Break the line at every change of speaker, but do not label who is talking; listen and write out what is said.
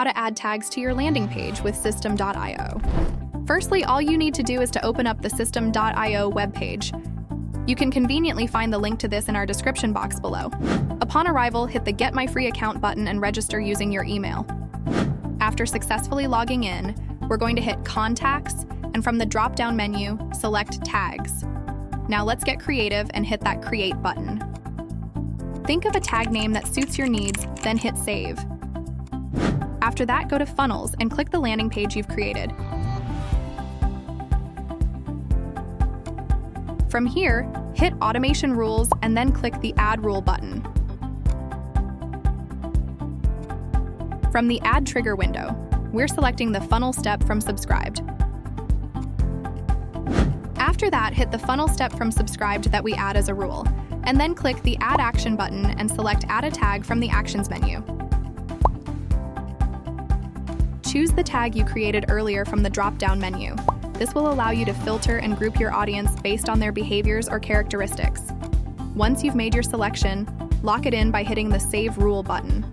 how to add tags to your landing page with System.io. Firstly, all you need to do is to open up the System.io webpage. You can conveniently find the link to this in our description box below. Upon arrival, hit the Get My Free Account button and register using your email. After successfully logging in, we're going to hit Contacts, and from the drop-down menu, select Tags. Now let's get creative and hit that Create button. Think of a tag name that suits your needs, then hit Save. After that, go to Funnels and click the landing page you've created. From here, hit Automation Rules and then click the Add Rule button. From the Add Trigger window, we're selecting the funnel step from Subscribed. After that, hit the funnel step from Subscribed that we add as a rule, and then click the Add Action button and select Add a Tag from the Actions menu. Choose the tag you created earlier from the drop-down menu. This will allow you to filter and group your audience based on their behaviors or characteristics. Once you've made your selection, lock it in by hitting the Save Rule button.